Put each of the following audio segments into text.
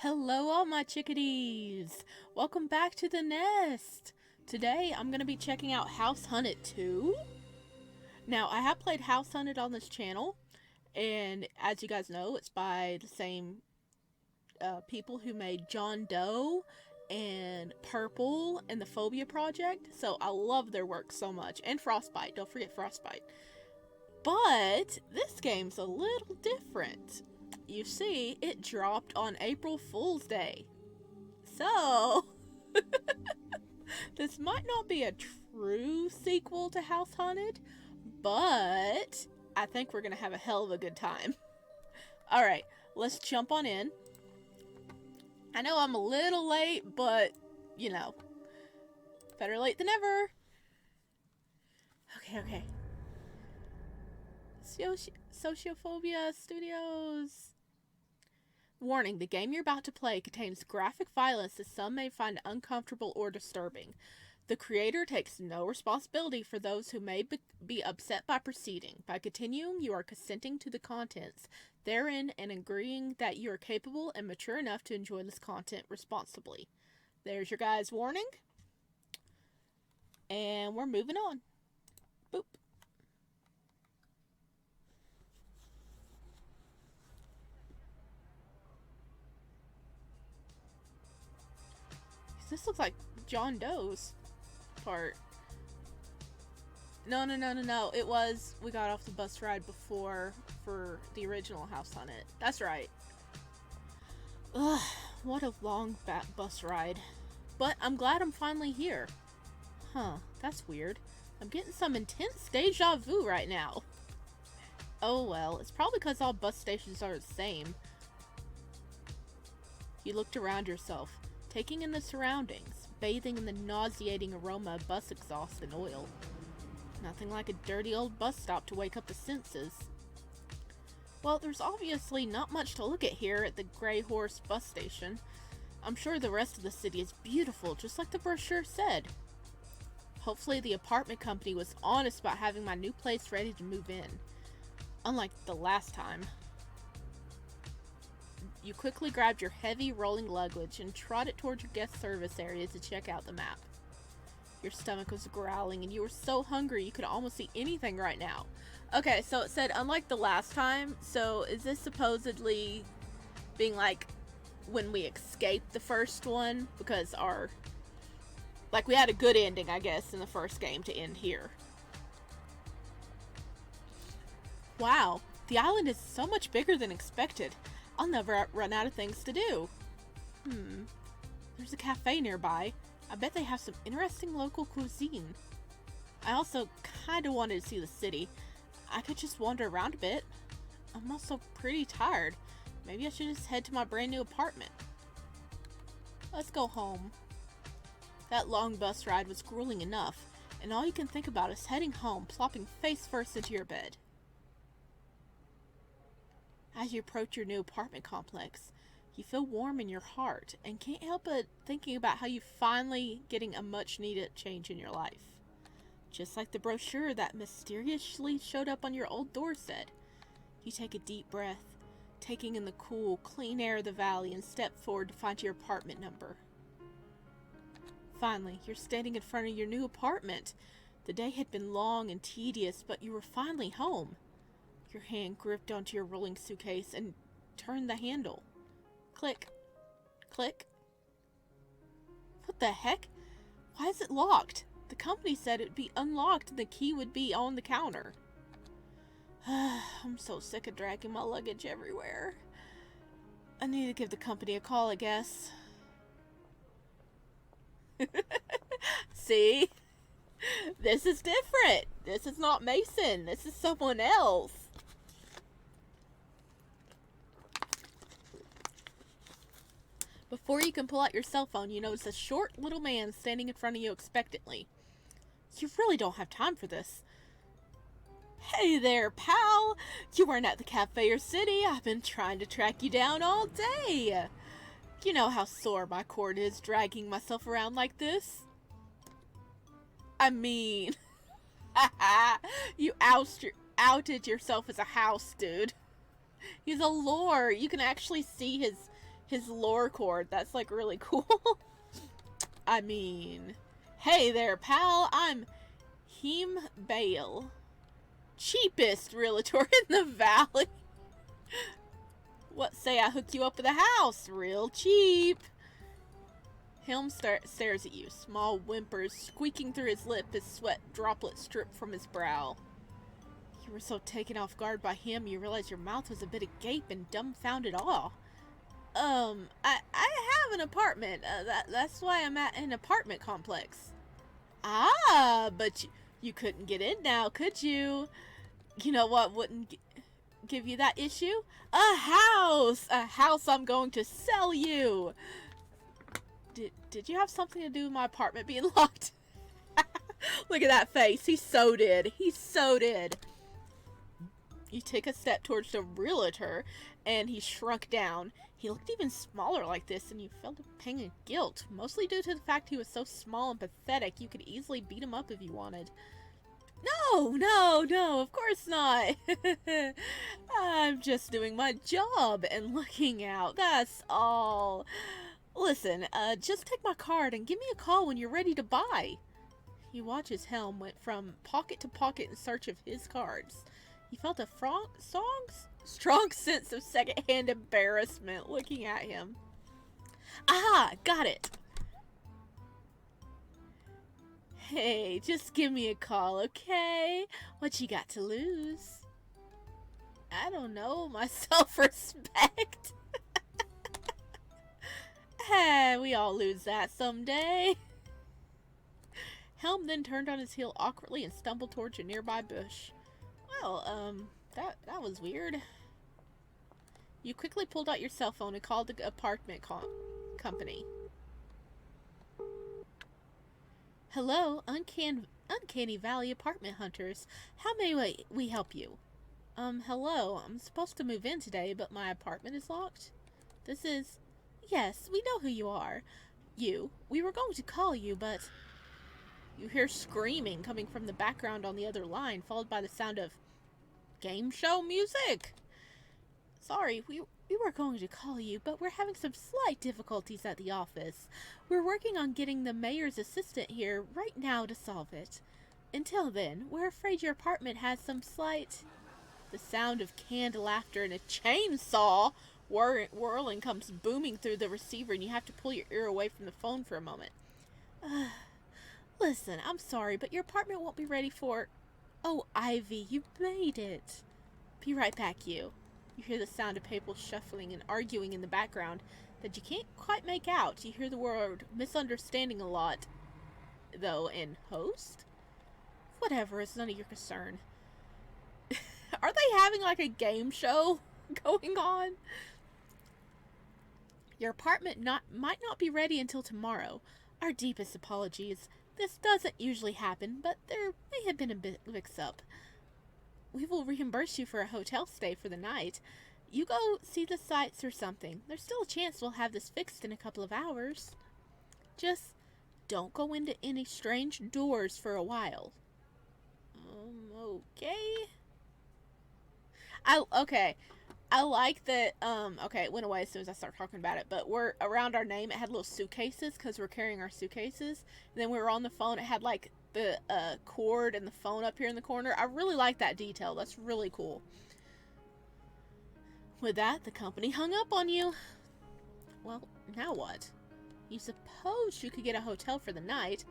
Hello all my chickadees! Welcome back to the nest! Today I'm going to be checking out House Hunted 2. Now I have played House Hunted on this channel, and as you guys know, it's by the same people who made JOHN DOE and Purple and the Phobia Project, so I love their work so much. And Frostbite, don't forget Frostbite. But this game's a little different. You see, it dropped on April Fool's Day. So, this might not be a true sequel to House Hunted, but I think we're going to have a hell of a good time. Alright, let's jump on in. I know I'm a little late, but, you know, better late than never. Okay. Sociophobia Studios. Warning, the game you're about to play contains graphic violence that some may find uncomfortable or disturbing. The creator takes no responsibility for those who may be upset by proceeding. By continuing, you are consenting to the contents therein and agreeing that you are capable and mature enough to enjoy this content responsibly. There's your guys' warning. And we're moving on. Boop. This looks like John Doe's part. No. It was, we got off the bus ride before for the original House Hunted. That's right. Ugh, what a long bus ride. But I'm glad I'm finally here. Huh, that's weird. I'm getting some intense deja vu right now. Oh well, it's probably because all bus stations are the same. You looked around yourself, taking in the surroundings, bathing in the nauseating aroma of bus exhaust and oil. Nothing like a dirty old bus stop to wake up the senses. Well, there's obviously not much to look at here at the Grey Horse bus station. I'm sure the rest of the city is beautiful, just like the brochure said. Hopefully the apartment company was honest about having my new place ready to move in. Unlike the last time. You quickly grabbed your heavy rolling luggage and trotted towards your guest service area to check out the map. Your stomach was growling and you were so hungry you could almost eat anything right now. Okay, so it said unlike the last time, so is this supposedly being like when we escaped the first one? Because we had a good ending, I guess, in the first game to end here. Wow, the island is so much bigger than expected. I'll never run out of things to do. There's a cafe nearby. I bet they have some interesting local cuisine. I also kinda wanted to see the city. I could just wander around a bit. I'm also pretty tired. Maybe I should just head to my brand new apartment. Let's go home. That long bus ride was grueling enough, and all you can think about is heading home, plopping face first into your bed. As you approach your new apartment complex, you feel warm in your heart and can't help but thinking about how you're finally getting a much needed change in your life. Just like the brochure that mysteriously showed up on your old door said. You take a deep breath, taking in the cool, clean air of the valley and step forward to find your apartment number. Finally, you're standing in front of your new apartment. The day had been long and tedious, but you were finally home. Your hand gripped onto your rolling suitcase and turned the handle. Click. Click. What the heck? Why is it locked? The company said it would be unlocked and the key would be on the counter. I'm so sick of dragging my luggage everywhere. I need to give the company a call, I guess. See? This is different. This is not Mason. This is someone else. Before you can pull out your cell phone, you notice a short little man standing in front of you expectantly. You really don't have time for this. Hey there, pal! You weren't at the cafe or city. I've been trying to track you down all day. You know how sore my cord is dragging myself around like this? I mean, you outed yourself as a house, dude. He's a lore. You can actually see his his lore cord. That's like really cool. I mean, hey there, pal. I'm Heem Bale, cheapest realtor in the valley. What say I hook you up with a house? Real cheap. Helm stares at you, small whimpers squeaking through his lip as sweat droplets drip from his brow. You were so taken off guard by him, you realized your mouth was a bit agape in dumbfounded awe. I have an apartment. That's why I'm at an apartment complex. Ah, but you couldn't get in now, could you? You know what wouldn't give you that issue? A house! A house I'm going to sell you! Did you have something to do with my apartment being locked? Look at that face. He so did. He so did. You take a step towards the realtor, and he shrunk down. He looked even smaller like this, and you felt a pang of guilt, mostly due to the fact he was so small and pathetic you could easily beat him up if you wanted. No, of course not. I'm just doing my job and looking out, that's all. Listen, just take my card and give me a call when you're ready to buy. You watch as Helm went from pocket to pocket in search of his cards. He felt a strong sense of secondhand embarrassment looking at him. Ah, got it. Hey, just give me a call, okay? What you got to lose? I don't know, my self-respect. Hey, we all lose that someday. Helm then turned on his heel awkwardly and stumbled towards a nearby bush. Well, that was weird. You quickly pulled out your cell phone and called the apartment company. Hello, Uncanny Valley apartment hunters. How may we help you? Hello, I'm supposed to move in today, but my apartment is locked. This is... Yes, we know who you are. We were going to call you, but... You hear screaming coming from the background on the other line, followed by the sound of game show music. Sorry, we were going to call you, but we're having some slight difficulties at the office. We're working on getting the mayor's assistant here right now to solve it. Until then, we're afraid your apartment has some slight... The sound of canned laughter and a chainsaw whirling comes booming through the receiver, and you have to pull your ear away from the phone for a moment. Listen, I'm sorry, but your apartment won't be ready for... Oh, Ivy, you made it. Be right back, you. You hear the sound of people shuffling and arguing in the background that you can't quite make out. You hear the word misunderstanding a lot, though, in host? Whatever, it's none of your concern. Are they having like a game show going on? Your apartment might not be ready until tomorrow. Our deepest apologies. This doesn't usually happen, but there may have been a bit mix-up. We will reimburse you for a hotel stay for the night. You go see the sights or something. There's still a chance we'll have this fixed in a couple of hours. Just don't go into any strange doors for a while. Okay. Okay. I like that, okay, it went away as soon as I started talking about it, but we're around our name, it had little suitcases, because we're carrying our suitcases, and then we were on the phone, it had, like, the, cord and the phone up here in the corner. I really like that detail, that's really cool. With that, the company hung up on you. Well, now what? You suppose you could get a hotel for the night,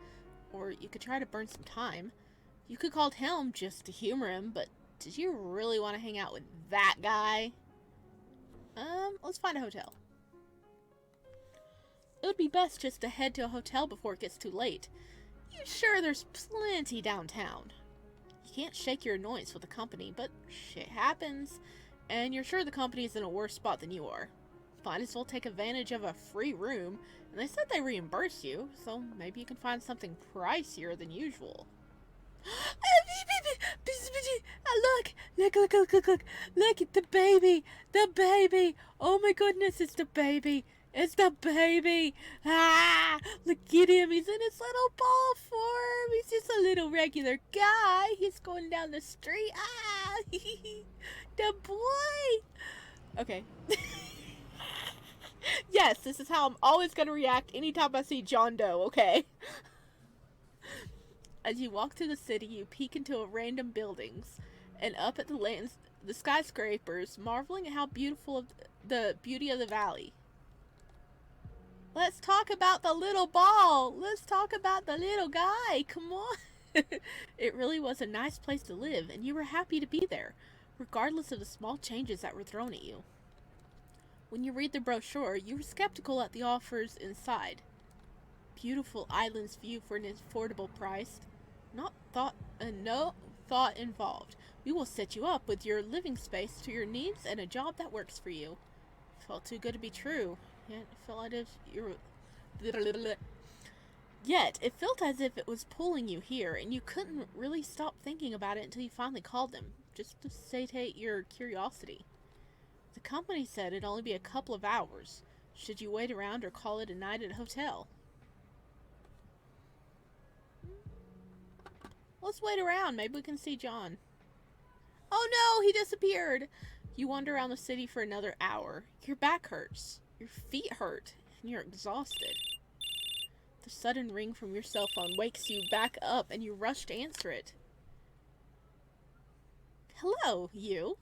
or you could try to burn some time. You could call Helm just to humor him, but did you really want to hang out with that guy? Let's find a hotel. It would be best just to head to a hotel before it gets too late. You sure there's plenty downtown? You can't shake your annoyance with the company, but shit happens, and you're sure the company is in a worse spot than you are. Might as well take advantage of a free room, and they said they reimburse you, so maybe you can find something pricier than usual. Look at the baby. Oh my goodness, it's the baby. Ah, look at him. He's in his little ball form. He's just a little regular guy. He's going down the street. Ah, the boy. Okay. Yeah, Yes, this is how I'm always going to react anytime I see John Doe, okay? As you walk through the city, you peek into a random buildings and up at the skyscrapers, marveling at how beautiful the beauty of the valley. Let's talk about the little ball. Let's talk about the little guy. Come on. It really was a nice place to live, and you were happy to be there, regardless of the small changes that were thrown at you. When you read the brochure, you were skeptical at the offers inside. Beautiful islands view for an affordable price. No thought involved. We will set you up with your living space to your needs and a job that works for you. Felt too good to be true. Yet it felt as if it was pulling you here, and you couldn't really stop thinking about it until you finally called them, just to satiate your curiosity. The company said it'd only be a couple of hours. Should you wait around or call it a night at a hotel? Let's wait around. Maybe we can see John. Oh no, he disappeared. You wander around the city for another hour. Your back hurts. Your feet hurt. And you're exhausted. The sudden ring from your cell phone wakes you back up and you rush to answer it. Hello, you.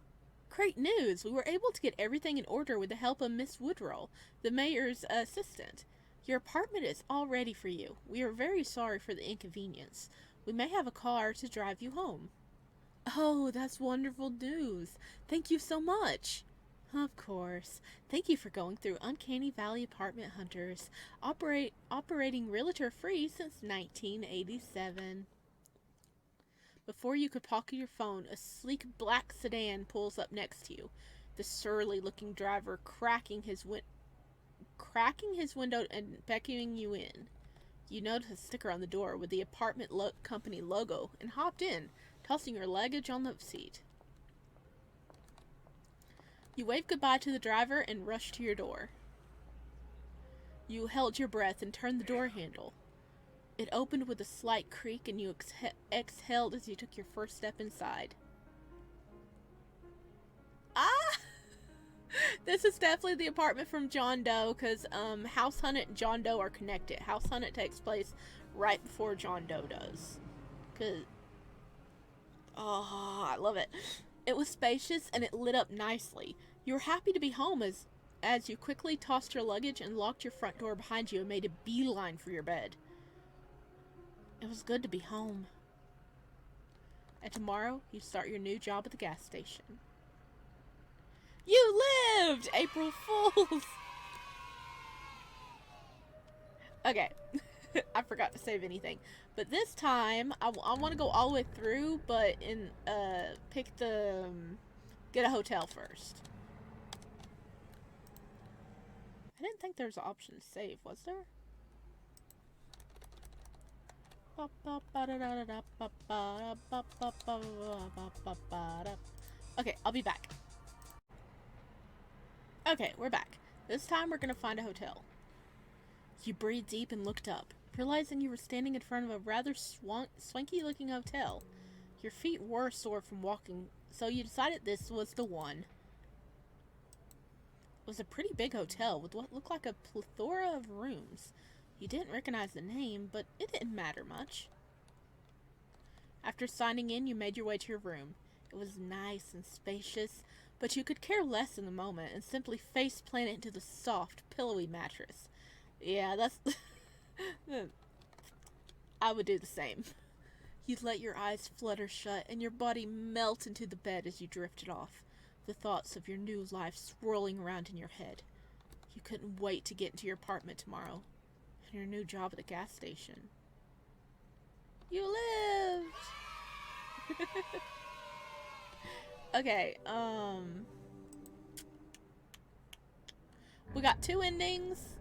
Great news. We were able to get everything in order with the help of Miss Woodrow, the mayor's assistant. Your apartment is all ready for you. We are very sorry for the inconvenience. We may have a car to drive you home. Oh, that's wonderful news. Thank you so much. Of course. Thank you for going through Uncanny Valley Apartment Hunters, operating Realtor free since 1987. Before you could pocket your phone, a sleek black sedan pulls up next to you. The surly-looking driver cracking his window and beckoning you in. You noticed a sticker on the door with the apartment company logo and hopped in, tossing your luggage on the seat. You waved goodbye to the driver and rushed to your door. You held your breath and turned the door handle. It opened with a slight creak and you exhaled as you took your first step inside. Ah! This is definitely the apartment from John Doe, because House Hunt and John Doe are connected. House Hunt takes place right before John Doe does. Oh, I love it. It was spacious and it lit up nicely. You were happy to be home as you quickly tossed your luggage and locked your front door behind you and made a beeline for your bed. It was good to be home. And tomorrow, you start your new job at the gas station. You lived! April Fools! Okay. I forgot to save anything. But this time, I want to go all the way through, but get a hotel first. I didn't think there was an option to save, was there? Okay, I'll be back. Okay, we're back. This time we're gonna find a hotel. You breathed deep and looked up, realizing you were standing in front of a rather swanky-looking hotel. Your feet were sore from walking, so you decided this was the one. It was a pretty big hotel with what looked like a plethora of rooms. You didn't recognize the name, but it didn't matter much. After signing in, you made your way to your room. It was nice and spacious, but you could care less in the moment and simply face-plant into the soft, pillowy mattress. Yeah, that's... I would do the same. You'd let your eyes flutter shut and your body melt into the bed as you drifted off, the thoughts of your new life swirling around in your head. You couldn't wait to get into your apartment tomorrow and your new job at the gas station. You lived! Okay, we got 2 endings.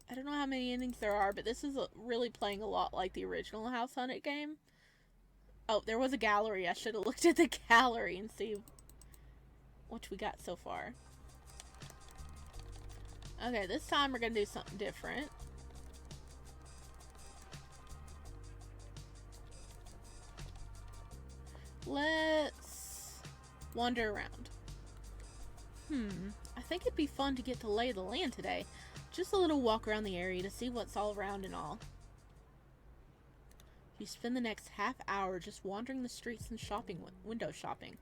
I don't know how many endings there are, but this is really playing a lot like the original House Hunt game. Oh, there was a gallery. I should have looked at the gallery and see what we got so far. Okay, this time we're gonna do something different. Let's wander around. I think it'd be fun to get to lay the land today. Just a little walk around the area to see what's all around and all. You spend the next half hour just wandering the streets and window shopping.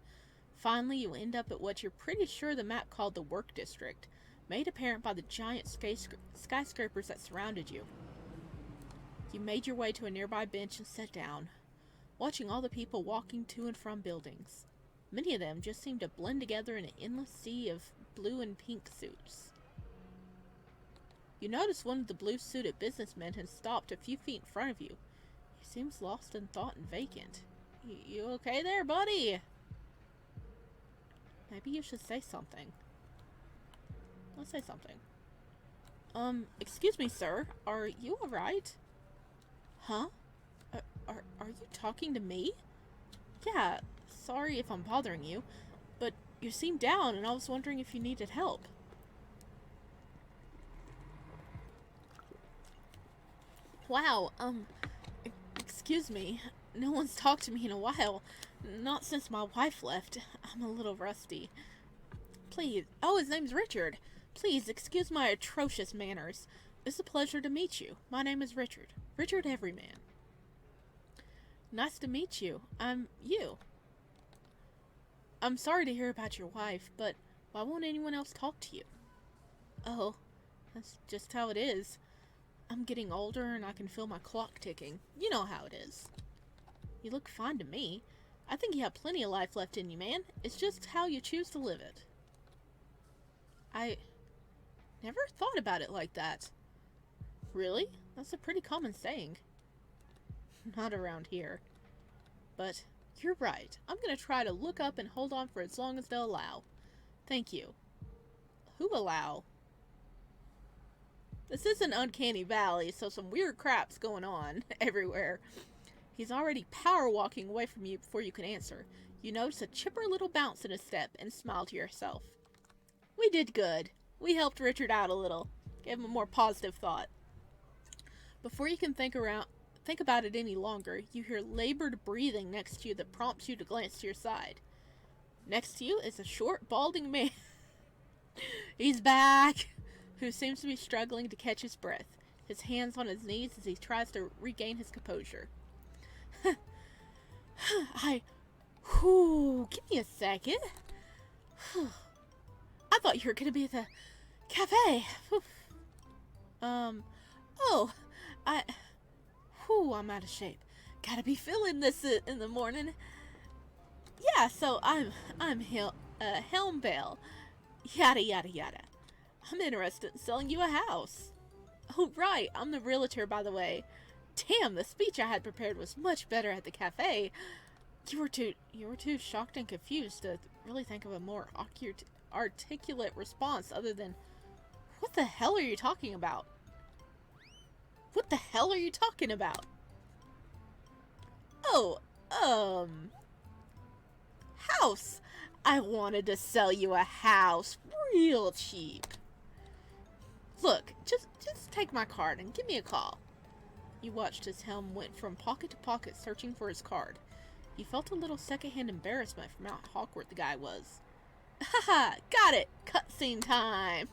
Finally, you end up at what you're pretty sure the map called the Work District, made apparent by the giant skyscrapers that surrounded you. You made your way to a nearby bench and sat down, watching all the people walking to and from buildings. Many of them just seemed to blend together in an endless sea of blue and pink suits. You notice one of the blue-suited businessmen has stopped a few feet in front of you. He seems lost in thought and vacant. You okay there, buddy? Maybe you should say something. Let's say something. Excuse me, sir. Are you alright? Huh? Are you talking to me? Yeah, sorry if I'm bothering you, but you seem down and I was wondering if you needed help. Wow, excuse me. No one's talked to me in a while. Not since my wife left. I'm a little rusty. Please. Oh, his name's Richard. Please, excuse my atrocious manners. It's a pleasure to meet you. My name is Richard. Richard Everyman. Nice to meet you. I'm you. I'm sorry to hear about your wife, but why won't anyone else talk to you? Oh, that's just how it is. I'm getting older and I can feel my clock ticking. You know how it is. You look fine to me. I think you have plenty of life left in you, man. It's just how you choose to live it. I never thought about it like that. Really? That's a pretty common saying. Not around here. But you're right. I'm gonna try to look up and hold on for as long as they'll allow. Thank you. Who allow? This is an uncanny valley, so some weird crap's going on everywhere. He's already power walking away from you before you can answer. You notice a chipper little bounce in his step and smile to yourself. We did good. We helped Richard out a little. Gave him a more positive thought. Before you can think about it any longer, you hear labored breathing next to you that prompts you to glance to your side. Next to you is a short, balding man. He's back! Who seems to be struggling to catch his breath, his hands on his knees as he tries to regain his composure. Give me a second. I thought you were gonna be at the cafe. I'm out of shape. Gotta be feeling this in the morning. Yeah, so I'm Helm Bell. Yada yada yada. I'm interested in selling you a house. Oh right, I'm the realtor, by the way. Damn, the speech I had prepared was much better at the cafe. You were too shocked and confused to really think of a more articulate response other than, "What the hell are you talking about? What the hell are you talking about?" Oh, house. I wanted to sell you a house real cheap. Look, just take my card and give me a call. You watched as Helm went from pocket to pocket searching for his card. You felt a little secondhand embarrassment from how awkward the guy was. Haha, got it! Cutscene time!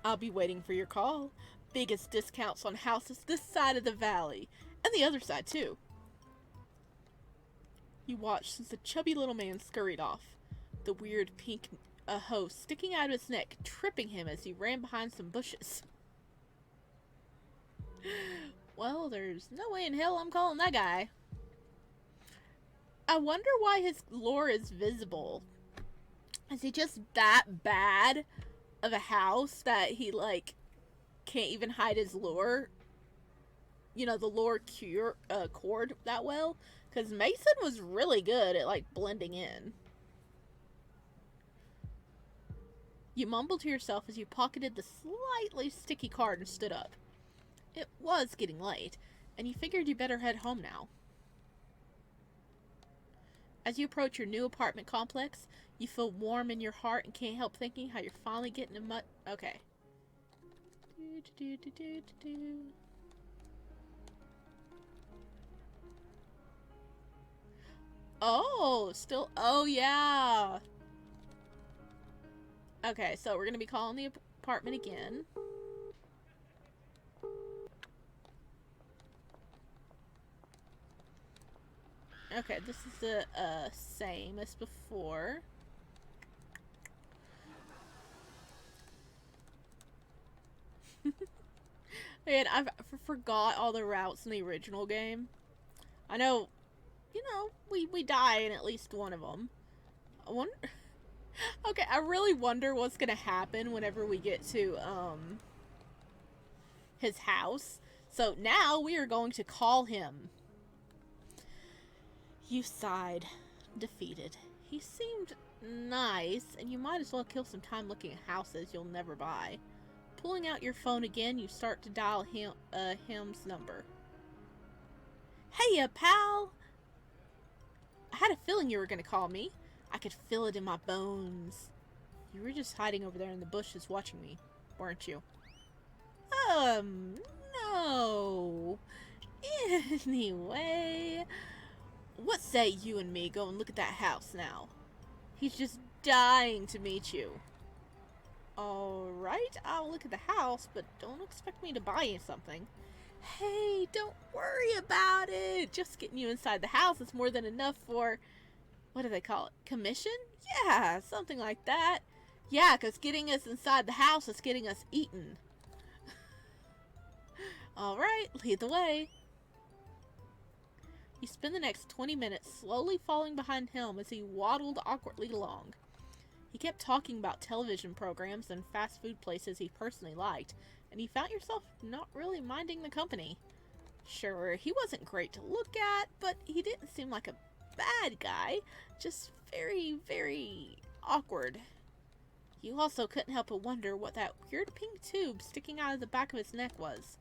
I'll be waiting for your call. Biggest discounts on houses this side of the valley. And the other side, too. You watched as the chubby little man scurried off. The weird pink hose sticking out of his neck, tripping him as he ran behind some bushes. Well, there's no way in hell I'm calling that guy. I wonder why his lure is visible. Is he just that bad of a house that he, like, can't even hide his lure? You know, the lure cord that well? Because Mason was really good at, like, blending in. You mumbled to yourself as you pocketed the slightly sticky card and stood up. It was getting late, and you figured you better head home now. As you approach your new apartment complex, you feel warm in your heart and can't help thinking how you're finally getting a Okay. Oh, still. Oh, yeah. Okay, so we're going to be calling the apartment again. Okay, this is the same as before. And I forgot all the routes in the original game. I know, we die in at least one of them. I wonder. Okay, I really wonder what's gonna happen whenever we get to his house. So now we are going to call him. You sighed, defeated. He seemed nice, and you might as well kill some time looking at houses you'll never buy. Pulling out your phone again, you start to dial him's number. Hey, pal! I had a feeling you were going to call me. I could feel it in my bones. You were just hiding over there in the bushes watching me, weren't you? No. Anyway, what say you and me go and look at that house now? He's just dying to meet you. Alright, I'll look at the house, but don't expect me to buy you something. Hey, don't worry about it. Just getting you inside the house is more than enough for, what do they call it, commission? Yeah, something like that. Yeah, because getting us inside the house is getting us eaten. Alright, lead the way. You spend the next 20 minutes slowly falling behind him as he waddled awkwardly along. He kept talking about television programs and fast food places he personally liked, and you found yourself not really minding the company. Sure, he wasn't great to look at, but he didn't seem like a bad guy, just very, very awkward. You also couldn't help but wonder what that weird pink tube sticking out of the back of his neck was.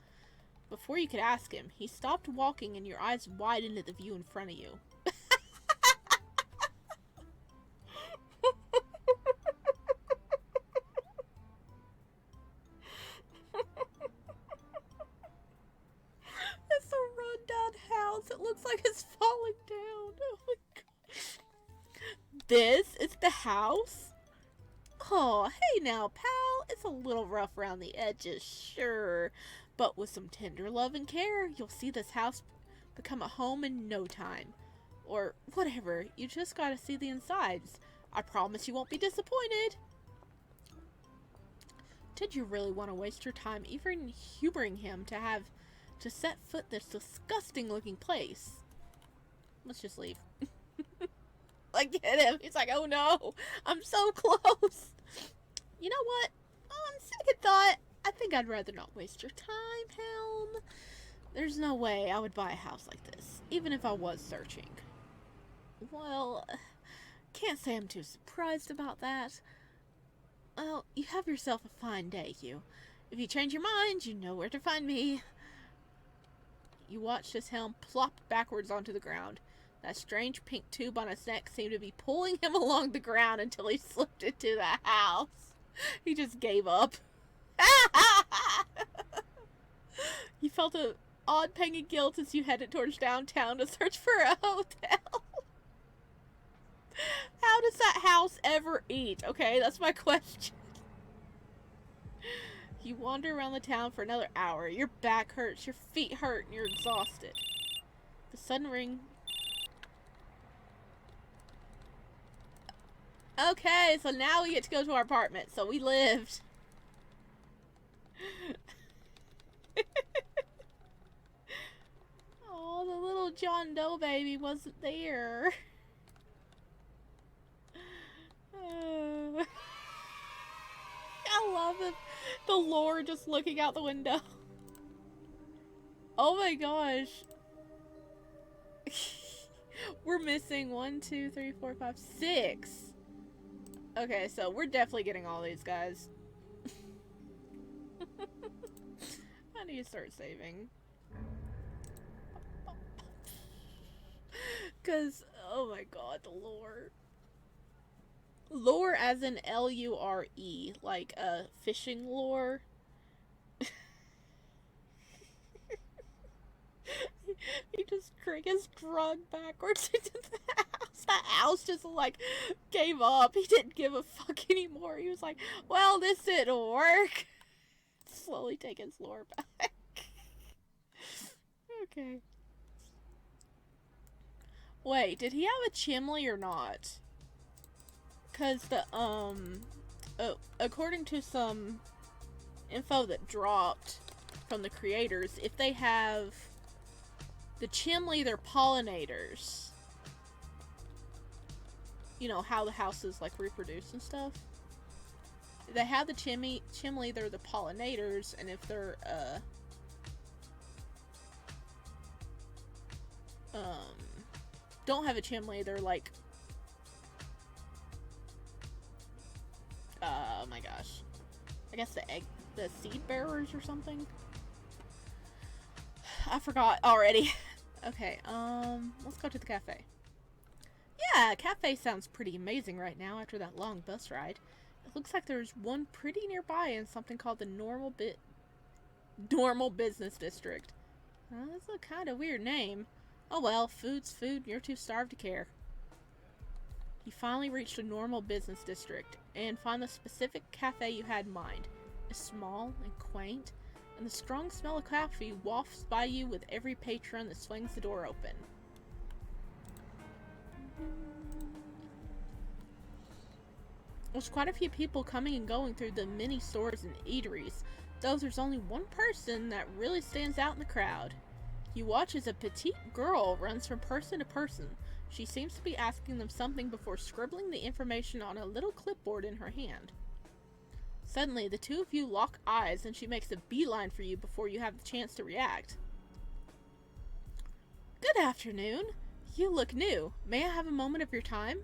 Before you could ask him, he stopped walking and your eyes widened at the view in front of you. It's a run-down house. It looks like it's falling down. Oh my god. This is the house? Oh, hey now, pal. It's a little rough around the edges, sure. But with some tender love and care, you'll see this house become a home in no time. Or whatever, you just gotta see the insides. I promise you won't be disappointed. Did you really want to waste your time even humoring him to set foot in this disgusting looking place? Let's just leave. Like, get him. He's like, oh no, I'm so close. You know what? On second thought, I think I'd rather not waste your time, Helm. There's no way I would buy a house like this, even if I was searching. Well, can't say I'm too surprised about that. Well, you have yourself a fine day, Hugh. If you change your mind, you know where to find me. You watched as Helm plopped backwards onto the ground. That strange pink tube on his neck seemed to be pulling him along the ground until he slipped into the house. He just gave up. You felt an odd pang of guilt as you headed towards downtown to search for a hotel. How does that house ever eat? Okay, that's my question. You wander around the town for another hour. Your back hurts, your feet hurt, and you're exhausted. The sudden ring... Okay, so now we get to go to our apartment. So we lived. Oh, the little John Doe baby wasn't there. I love it. The lore just looking out the window. Oh my gosh. We're missing 1, 2, 3, 4, 5, 6. Okay, so we're definitely getting all these guys. I need to start saving. Because, oh my god, the lore. Lore as in L-U-R-E, like fishing lore. He just gets drugged backwards into the house. The house just like gave up. He didn't give a fuck anymore. He was like, well, this didn't work. Slowly taking his lore back. Okay. Wait, did he have a chimney or not? Because according to some info that dropped from the creators, if they have the chimney, they're pollinators. You know, how the houses, like, reproduce and stuff. If they have the chimney, they're the pollinators, and if they're, don't have a chimney, they're, like, oh my gosh. I guess the seed bearers or something? I forgot already. Okay, let's go to the cafe. Yeah, cafe sounds pretty amazing right now after that long bus ride. It looks like there's one pretty nearby in something called the Normal Business District. That's a kind of weird name. Oh well, food's food, you're too starved to care. You finally reached a Normal Business District, and find the specific cafe you had in mind. It's small and quaint, and the strong smell of coffee wafts by you with every patron that swings the door open. There's quite a few people coming and going through the many stores and eateries, though there's only one person that really stands out in the crowd. You watch as a petite girl runs from person to person. She seems to be asking them something before scribbling the information on a little clipboard in her hand. Suddenly, the two of you lock eyes and she makes a beeline for you before you have the chance to react. Good afternoon. You look new. May I have a moment of your time?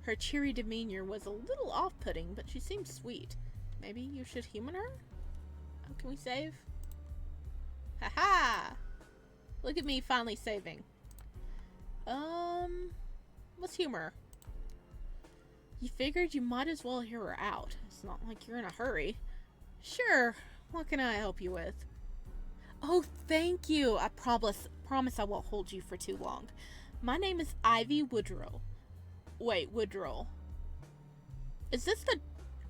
Her cheery demeanor was a little off-putting, but she seemed sweet. Maybe you should humor her? Oh, can we save? Haha! Look at me finally saving. Let's humor her. You figured you might as well hear her out. It's not like you're in a hurry. Sure, what can I help you with? Oh, thank you. I promise I won't hold you for too long. My name is Ivy Woodrow. Wait, Woodrow. Is this the...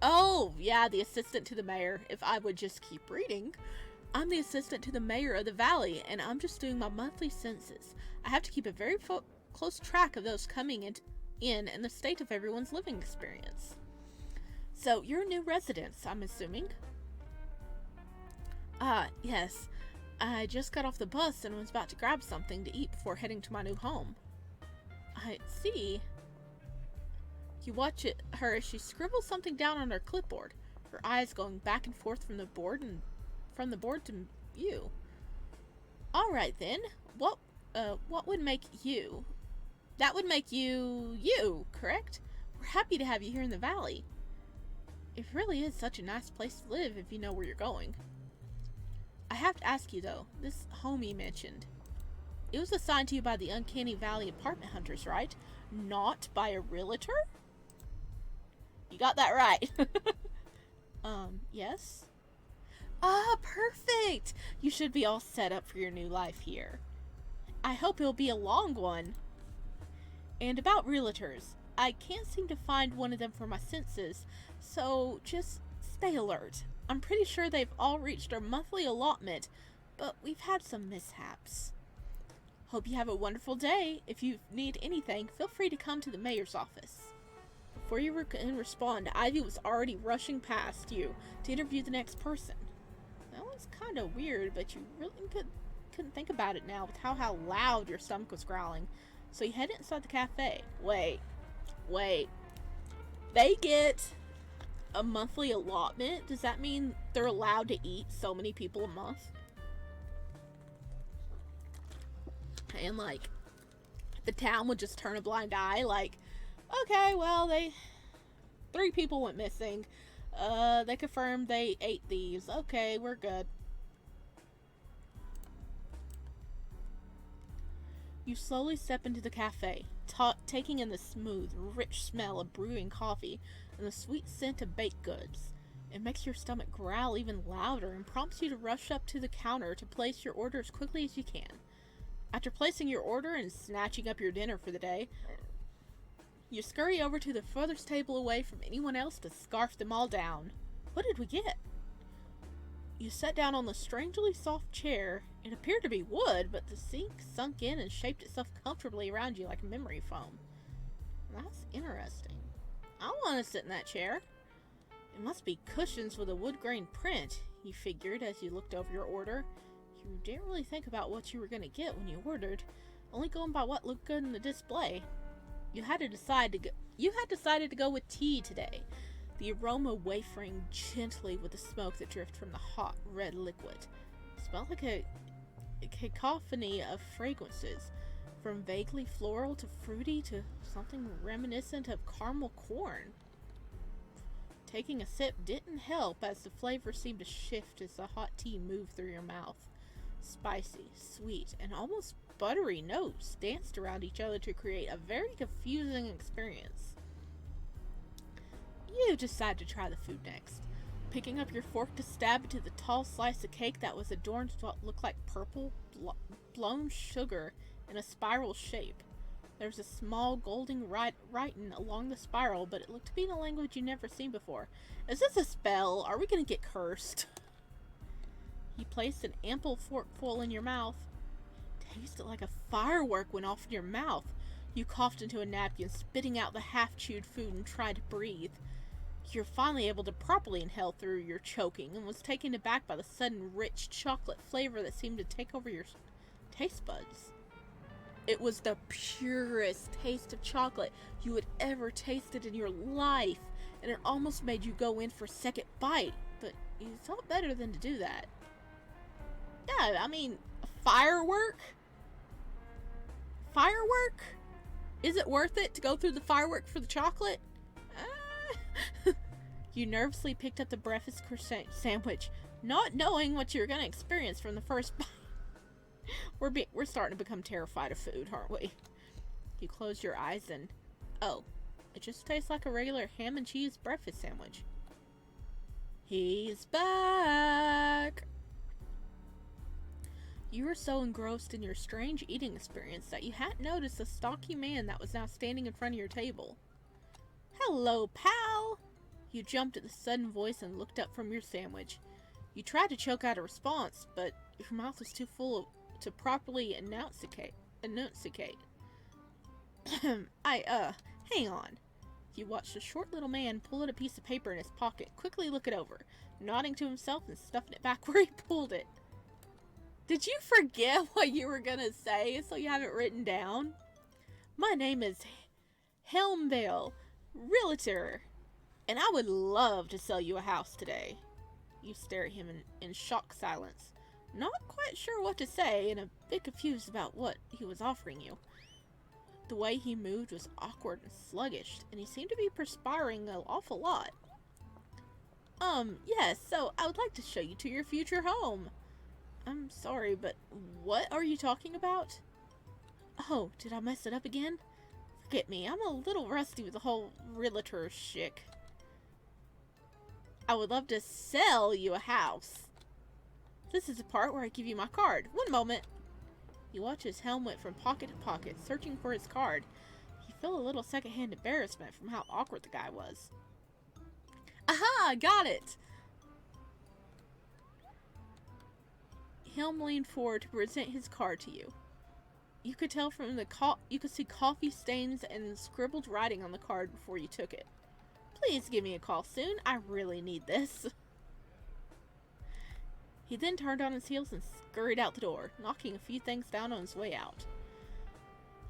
Oh, yeah, the assistant to the mayor. If I would just keep reading. I'm the assistant to the mayor of the valley, and I'm just doing my monthly census. I have to keep a very close track of those coming in and the state of everyone's living experience. So, you're new residents, I'm assuming? Yes. I just got off the bus and was about to grab something to eat before heading to my new home. I see. You watch her as she scribbles something down on her clipboard, her eyes going back and forth from the board to you. All right then. What would make you? That would make you, correct? We're happy to have you here in the valley. It really is such a nice place to live if you know where you're going. I have to ask you though, this home you mentioned, it was assigned to you by the Uncanny Valley apartment hunters, right? Not by a realtor? You got that right. Yes? Ah, perfect! You should be all set up for your new life here. I hope it'll be a long one. And about realtors, I can't seem to find one of them for my census, so just stay alert. I'm pretty sure they've all reached our monthly allotment, but we've had some mishaps. Hope you have a wonderful day. If you need anything, feel free to come to the mayor's office. Before you can respond, Ivy was already rushing past you to interview the next person. That was kind of weird, but you really couldn't think about it now with how loud your stomach was growling. So you head inside the cafe. Wait. They get a monthly allotment? Does that mean they're allowed to eat so many people a month? And like, the town would just turn a blind eye, like, okay, well, 3 people went missing. They confirmed they ate these. Okay, we're good. You slowly step into the cafe, taking in the smooth, rich smell of brewing coffee and the sweet scent of baked goods. It makes your stomach growl even louder and prompts you to rush up to the counter to place your order as quickly as you can. After placing your order and snatching up your dinner for the day, you scurry over to the furthest table away from anyone else to scarf them all down. What did we get? You sat down on the strangely soft chair. It appeared to be wood, but the sink sunk in and shaped itself comfortably around you like memory foam. That's interesting. I want to sit in that chair. It must be cushions with a wood grain print, you figured as you looked over your order. You didn't really think about what you were going to get when you ordered, only going by what looked good in the display. You had decided to go with tea today, the aroma wafering gently with the smoke that drifted from the hot red liquid. It smelled like a cacophony of fragrances, from vaguely floral to fruity to something reminiscent of caramel corn. Taking a sip didn't help, as the flavor seemed to shift as the hot tea moved through your mouth. Spicy, sweet, and almost buttery notes danced around each other to create a very confusing experience. You decide to try the food next, picking up your fork to stab into the tall slice of cake that was adorned with what looked like purple, blown sugar in a spiral shape. There was a small golden writing along the spiral, but it looked to be in a language you'd never seen before. Is this a spell? Are we gonna get cursed? You placed an ample forkful in your mouth. Tasted like a firework went off in your mouth. You coughed into a napkin, spitting out the half-chewed food and tried to breathe. You're finally able to properly inhale through your choking and was taken aback by the sudden rich chocolate flavor that seemed to take over your taste buds. It was the purest taste of chocolate you had ever tasted in your life, and it almost made you go in for a second bite, but you thought better than to do that. Yeah, I mean, firework? Firework? Is it worth it to go through the firework for the chocolate? You nervously picked up the breakfast croissant sandwich, not knowing what you were going to experience from the first bite. We're starting to become terrified of food, aren't we? You close your eyes and, oh, it just tastes like a regular ham and cheese breakfast sandwich. He's back! You were so engrossed in your strange eating experience that you hadn't noticed the stocky man that was now standing in front of your table. Hello, pal! You jumped at the sudden voice and looked up from your sandwich. You tried to choke out a response, but your mouth was too full to properly enunciate. Hang on. You watched a short little man pull out a piece of paper in his pocket, quickly look it over, nodding to himself and stuffing it back where he pulled it. Did you forget what you were gonna say, so you have it written down? My name is Helmvale, Realtor, and I would love to sell you a house today. You stare at him in shocked silence, not quite sure what to say and a bit confused about what he was offering you. The way he moved was awkward and sluggish, and he seemed to be perspiring an awful lot. Yes, so I would like to show you to your future home. I'm sorry, but what are you talking about? Oh, did I mess it up again? Forget me, I'm a little rusty with the whole realtor shtick. I would love to sell you a house. This is the part where I give you my card. One moment. You watch his helm went from pocket to pocket, searching for his card. You feel a little secondhand embarrassment from how awkward the guy was. Aha! Got it! Helm leaned forward to present his card to you. You could tell from you could see coffee stains and scribbled writing on the card before you took it. Please give me a call soon. I really need this. He then turned on his heels and scurried out the door, knocking a few things down on his way out.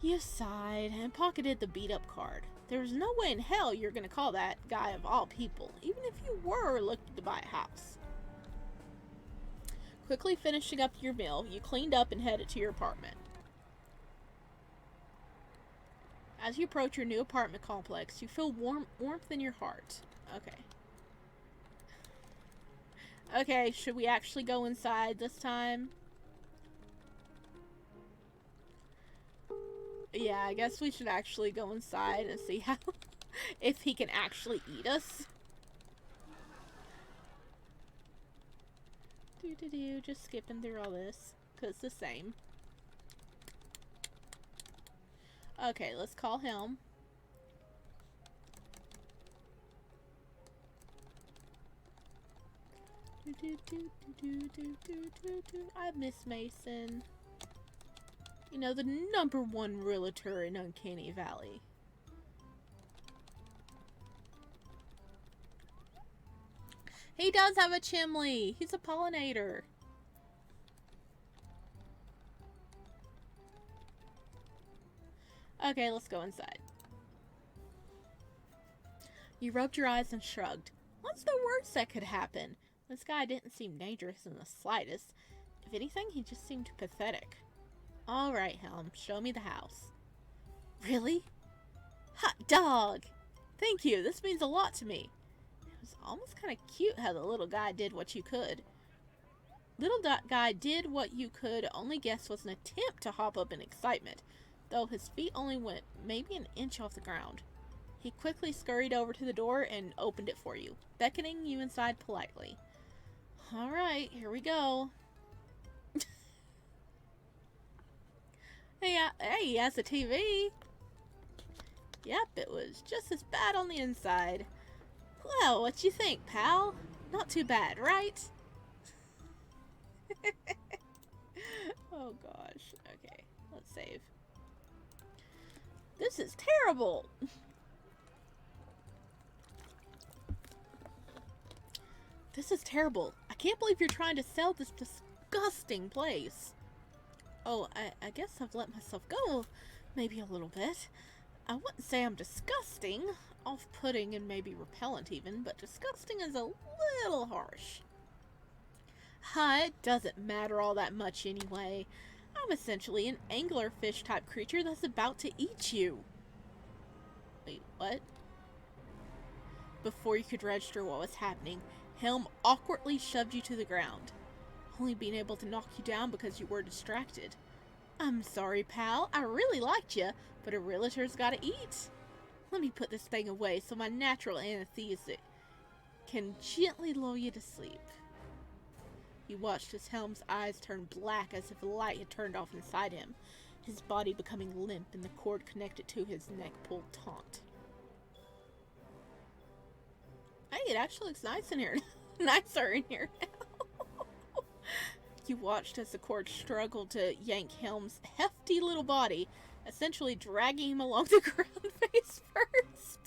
You sighed and pocketed the beat-up card. There's no way in hell you're going to call that guy of all people, even if you were looking to buy a house. Quickly finishing up your meal, you cleaned up and headed to your apartment. As you approach your new apartment complex, you feel warmth in your heart. Okay, should we actually go inside this time? Yeah, I guess we should actually go inside and see how if he can actually eat us. Just skipping through all this, because it's the same. Okay, let's call Helm. I miss Mason. You know, the #1 realtor in Uncanny Valley. He does have a chimney. He's a pollinator. Okay, let's go inside. You rubbed your eyes and shrugged. What's the worst that could happen? This guy didn't seem dangerous in the slightest. If anything, he just seemed pathetic. Alright, Helm, show me the house. Really? Hot dog! Thank you, this means a lot to me. It was almost kind of cute how the little guy did what you could. Little guy did what you could only guess was an attempt to hop up in excitement, though his feet only went maybe an inch off the ground. He quickly scurried over to the door and opened it for you, beckoning you inside politely. Alright, here we go. Hey, he has a TV. Yep, it was just as bad on the inside. Well, what you think, pal? Not too bad, right? Oh gosh. Okay, let's save. This is terrible. This is terrible. I can't believe you're trying to sell this disgusting place. Oh, I guess I've let myself go maybe a little bit. I wouldn't say I'm disgusting, off-putting and maybe repellent even, but disgusting is a little harsh. It doesn't matter all that much anyway. I'm essentially an anglerfish type creature that's about to eat you. Wait, what? Before you could register what was happening, Helm awkwardly shoved you to the ground, only being able to knock you down because you were distracted. I'm sorry, pal. I really liked you, but a realtor's gotta eat. Let me put this thing away so my natural anesthesia can gently lull you to sleep. You watched as Helm's eyes turned black as if a light had turned off inside him, his body becoming limp and the cord connected to his neck pulled taut. Hey, it actually looks nice in here. Nicer in here now. You watched as the cord struggled to yank Helm's hefty little body, essentially dragging him along the ground face first.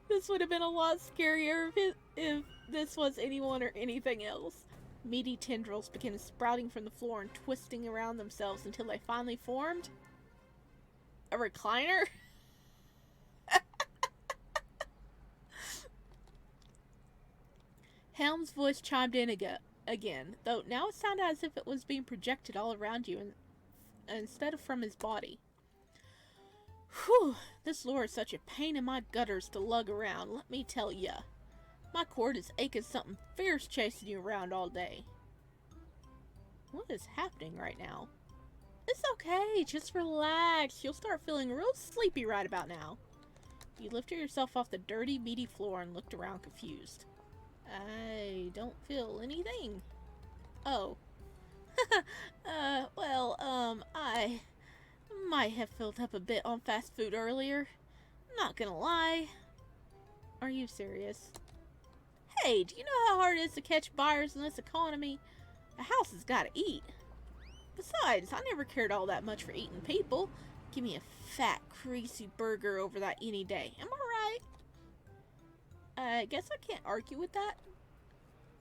This would have been a lot scarier if this was anyone or anything else. Meaty tendrils began sprouting from the floor and twisting around themselves until they finally formed a recliner. Helm's voice chimed in again, though now it sounded as if it was being projected all around you instead of from his body. Whew, this lure is such a pain in my gutters to lug around, let me tell ya. My cord is aching something fierce chasing you around all day. What is happening right now? It's okay, just relax. You'll start feeling real sleepy right about now. You lifted yourself off the dirty, meaty floor and looked around confused. I don't feel anything. Oh. I might have filled up a bit on fast food earlier. Not gonna lie. Are you serious? Hey, do you know how hard it is to catch buyers in this economy? A house has gotta eat. Besides, I never cared all that much for eating people. Give me a fat, greasy burger over that any day. Am I right? I guess I can't argue with that.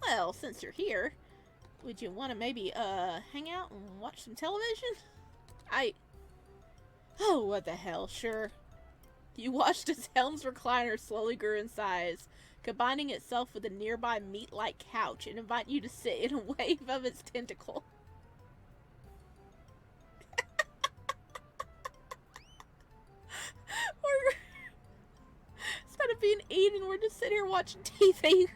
Well, since you're here, would you want to maybe, hang out and watch some television? Oh, what the hell, sure. You watched as Helm's recliner slowly grew in size, combining itself with a nearby meat-like couch and invite you to sit in a wave of its tentacle. Instead of being eaten, we're just sitting here watching TV.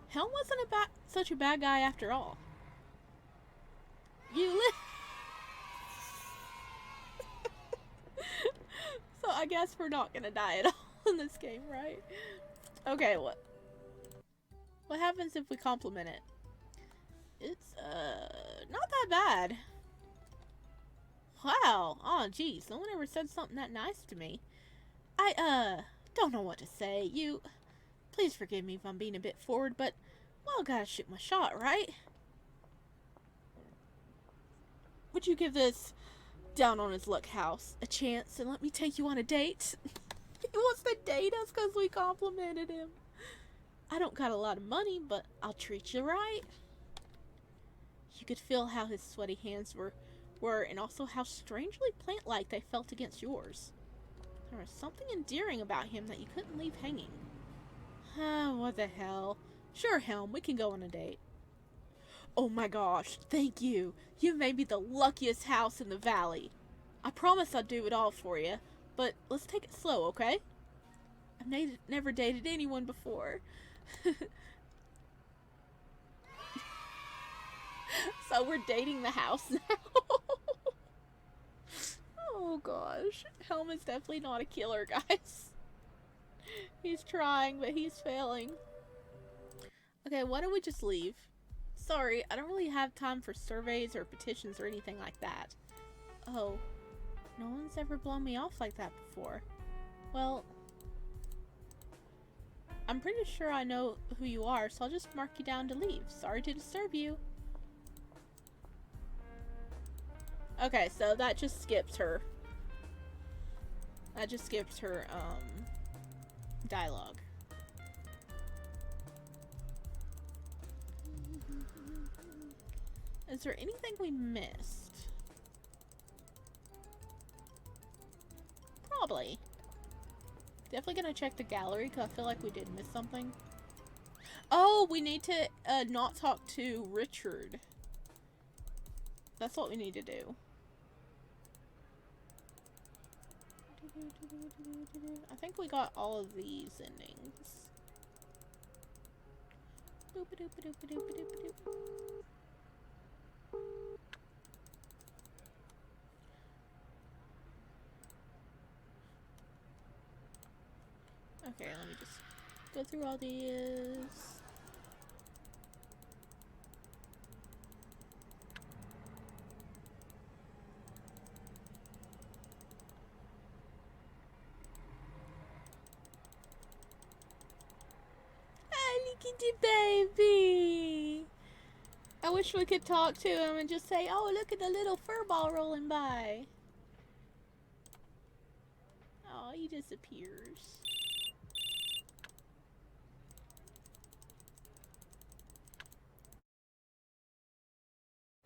Helm wasn't such a bad guy after all. So I guess we're not gonna die at all in this game, right? Okay, what? What happens if we compliment it? It's, not that bad. Wow. Oh, geez. No one ever said something that nice to me. I, don't know what to say. Please forgive me if I'm being a bit forward, but, well, gotta shoot my shot, right? Would you give this down on his luck house a chance and let me take you on a date? He wants to date us because we complimented him. I don't got a lot of money, but I'll treat you right. You could feel how his sweaty hands were and also how strangely plant-like they felt against yours. There was something endearing about him that you couldn't leave hanging. What the hell. Sure, Helm, we can go on a date. Oh my gosh, thank you. You made me the luckiest house in the valley. I promise I'll do it all for you, but let's take it slow, okay? I've never dated anyone before. So we're dating the house now. Oh gosh. Helm is definitely not a killer, guys. He's trying, but he's failing. Okay, why don't we just leave? Sorry, I don't really have time for surveys or petitions or anything like that. Oh, no one's ever blown me off like that before. Well, I'm pretty sure I know who you are, so I'll just mark you down to leave. Sorry to disturb you. Okay, so that just skips her. That just skips her, dialogue. Is there anything we missed? Probably. Definitely gonna check the gallery because I feel like we did miss something. Oh, we need to not talk to Richard. That's what we need to do. I think we got all of these endings. Okay, let me just go through all these. Look at the baby. I wish we could talk to him and just say, oh, look at the little fur ball rolling by. Oh, he disappears.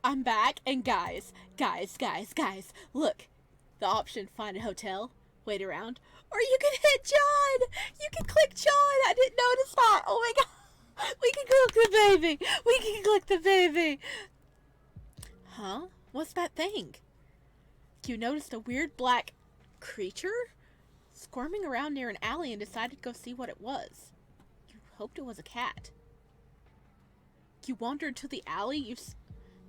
I'm back, and guys, look. The option, find a hotel, wait around, or you can hit John! You can click John! I didn't notice that! Oh my god! We can click the baby! We can click the baby! Huh? What's that thing? You noticed a weird black creature squirming around near an alley and decided to go see what it was. You hoped it was a cat. You wandered to the alley,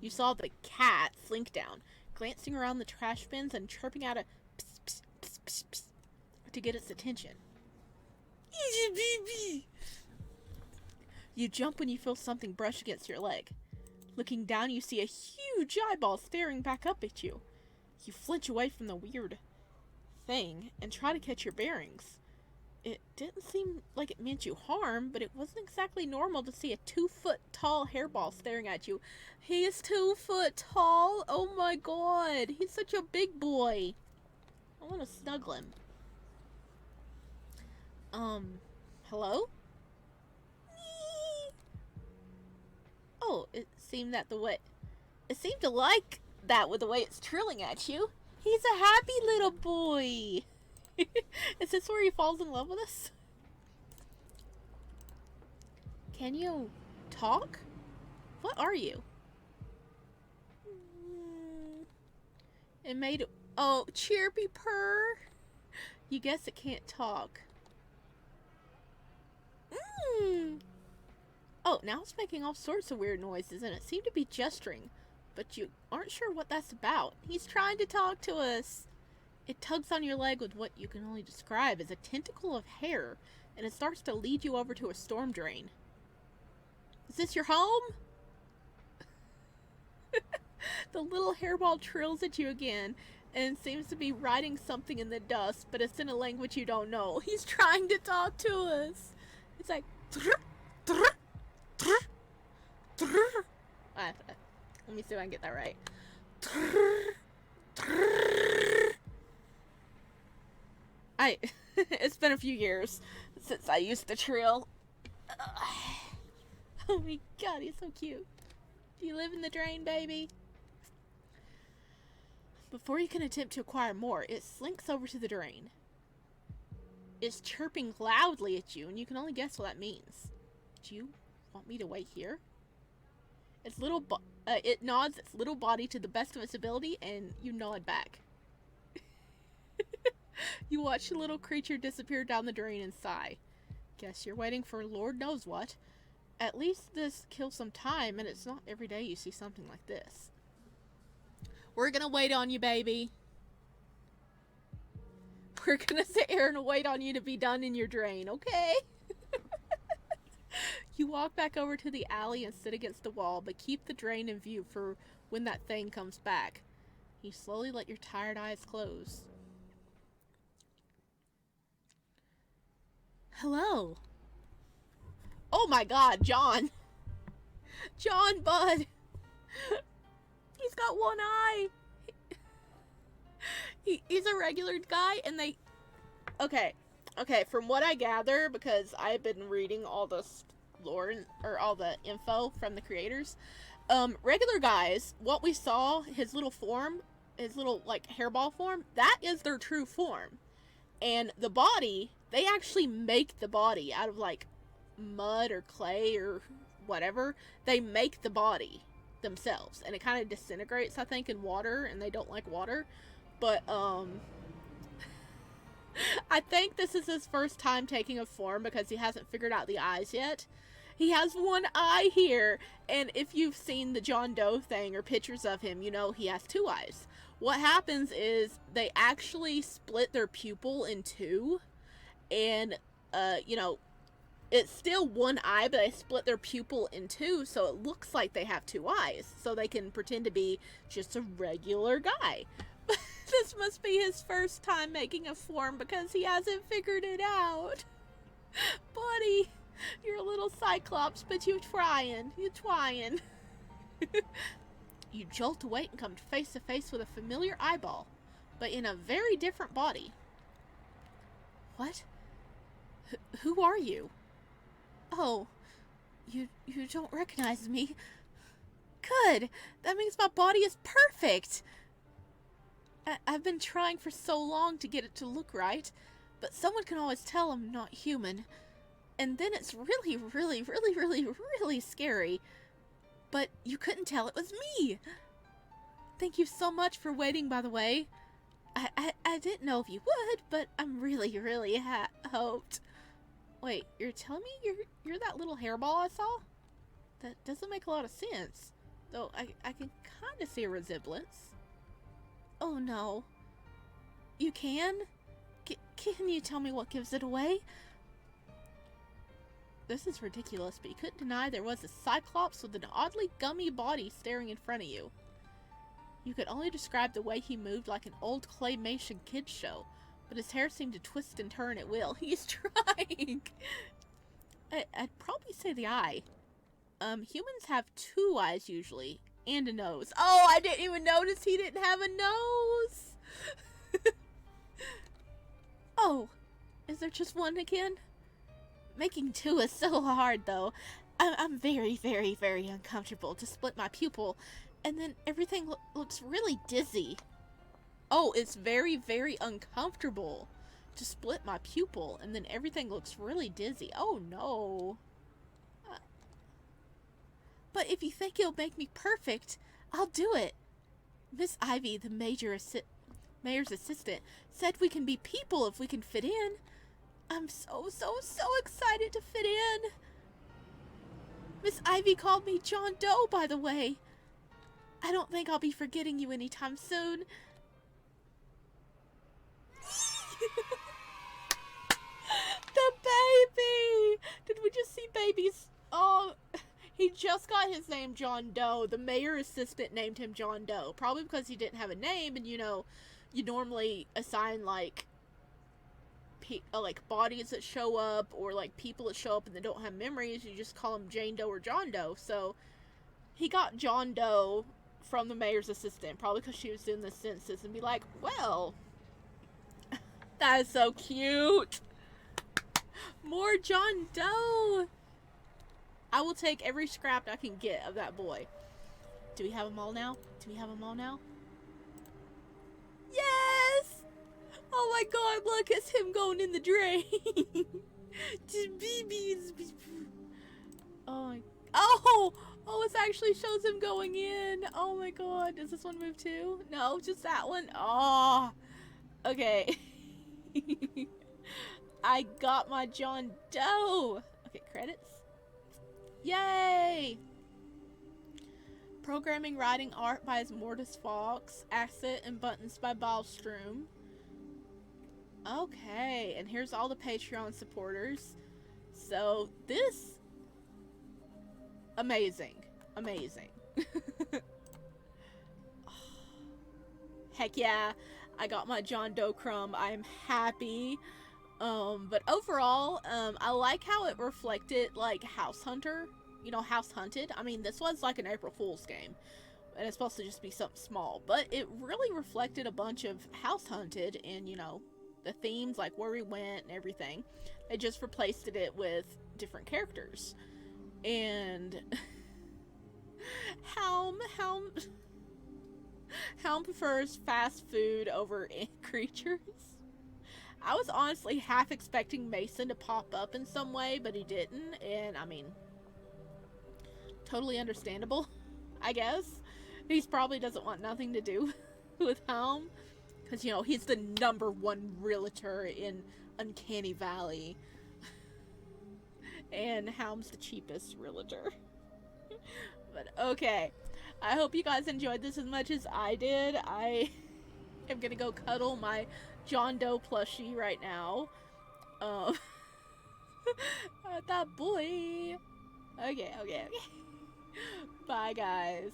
you saw the cat slink down, glancing around the trash bins and chirping out a pss, pss, pss, pss, pss, to get its attention. Easy, baby! You jump when you feel something brush against your leg. Looking down, you see a huge eyeball staring back up at you. You flinch away from the weird thing and try to catch your bearings. It didn't seem like it meant you harm, but it wasn't exactly normal to see a 2-foot-tall hairball staring at you. He is 2 foot tall? Oh my god, he's such a big boy. I want to snuggle him. Hello? Oh, it seemed to like that with the way it's trilling at you. He's a happy little boy. Is this where he falls in love with us? Can you talk? What are you? It made oh, chirpy purr. You guess it can't talk. Oh, now it's making all sorts of weird noises and it seemed to be gesturing, but you aren't sure what that's about. He's trying to talk to us. It tugs on your leg with what you can only describe as a tentacle of hair, and it starts to lead you over to a storm drain. Is this your home? The little hairball trills at you again and seems to be writing something in the dust, but it's in a language you don't know. He's trying to talk to us. It's like... let me see if I can get that right. It's been a few years since I used the trill. Oh my god, he's so cute. Do you live in the drain, baby? Before you can attempt to acquire more, it slinks over to the drain. It's chirping loudly at you, and you can only guess what that means. Do you want me to wait here? It nods its little body to the best of its ability, and you nod back. You watch the little creature disappear down the drain and sigh. Guess you're waiting for Lord knows what. At least this kills some time, and it's not every day you see something like this. We're gonna wait on you, baby. We're gonna sit here and wait on you to be done in your drain, okay? You walk back over to the alley and sit against the wall, but keep the drain in view for when that thing comes back. You slowly let your tired eyes close. Hello. Oh my god, John. John, bud. He's got one eye. He's a regular guy, and they... Okay, from what I gather, because I've been reading all this lore, or all the info from the creators, regular guys, what we saw, his little form, his little, like, hairball form, that is their true form. And the body, they actually make the body out of, like, mud or clay or whatever. They make the body themselves, and it kind of disintegrates, I think, in water, and they don't like water. But I think this is his first time taking a form because he hasn't figured out the eyes yet. He has one eye here, and if you've seen the John Doe thing or pictures of him, you know he has two eyes. What happens is they actually split their pupil in two, and you know, it's still one eye, but they split their pupil in two, so it looks like they have two eyes, so they can pretend to be just a regular guy. This must be his first time making a form because he hasn't figured it out. Buddy, you're a little cyclops, but you're trying. You jolt awake and come face to face with a familiar eyeball, but in a very different body. What? Who are you? Oh, you don't recognize me. Good. That means my body is perfect. I've been trying for so long to get it to look right, but someone can always tell I'm not human. And then it's really, really, really, really, really scary. But you couldn't tell it was me. Thank you so much for waiting, by the way. I didn't know if you would, but I'm really, really hoped. Wait, you're telling me you're that little hairball I saw? That doesn't make a lot of sense. Though I can kind of see a resemblance. Oh no. You can? Can you tell me what gives it away? This is ridiculous, but you couldn't deny there was a cyclops with an oddly gummy body staring in front of you. You could only describe the way he moved like an old claymation kids show, but his hair seemed to twist and turn at will. He's trying! I'd probably say the eye. Humans have two eyes usually, and a nose. Oh, I didn't even notice he didn't have a nose! Oh, is there just one again? Making two is so hard, though. I'm very, very, very uncomfortable to split my pupil, and then everything looks really dizzy. Oh, it's very, very uncomfortable to split my pupil, and then everything looks really dizzy. Oh, no. But if you think it'll make me perfect, I'll do it. Miss Ivy, the mayor's assistant, said we can be people if we can fit in. I'm so excited to fit in. Miss Ivy called me John Doe, by the way. I don't think I'll be forgetting you anytime soon. The baby! Did we just see babies? Oh, He just got his name John Doe. The mayor assistant named him John Doe. Probably because he didn't have a name, and you know, you normally assign like bodies that show up, or like people that show up and they don't have memories. You just call them Jane Doe or John Doe. So he got John Doe from the mayor's assistant, probably because she was doing the census, and be like, well, that is so cute. More John Doe. I will take every scrap I can get of that boy. Do we have them all now? Do we have them all now? Yes! Oh my god, look, it's him going in the drain. Oh, it actually shows him going in. Oh my god, does this one move too? No, just that one. Oh, okay. I got my John Doe. Okay, credits. Yay! Programming, writing, art by Mortis Fox, asset and buttons by Ballstrom. Okay, and here's all the Patreon supporters. So this, amazing. Heck yeah, I got my John Doe crumb. I'm happy. But overall, I like how it reflected, like, House Hunter. You know, House Hunted. I mean, this was like an April Fool's game, and it's supposed to just be something small, but it really reflected a bunch of House Hunted, and, you know, the themes, like where we went and everything. They just replaced it with different characters. And Helm prefers fast food over creatures. I was honestly half expecting Mason to pop up in some way, but he didn't, and I mean, totally understandable, I guess. He probably doesn't want nothing to do with Helm, because, you know, he's the #1 realtor in Uncanny Valley, and Helm's the cheapest realtor. But okay, I hope you guys enjoyed this as much as I did. I am gonna go cuddle my John Doe plushie right now. That boy. Okay. Bye, guys.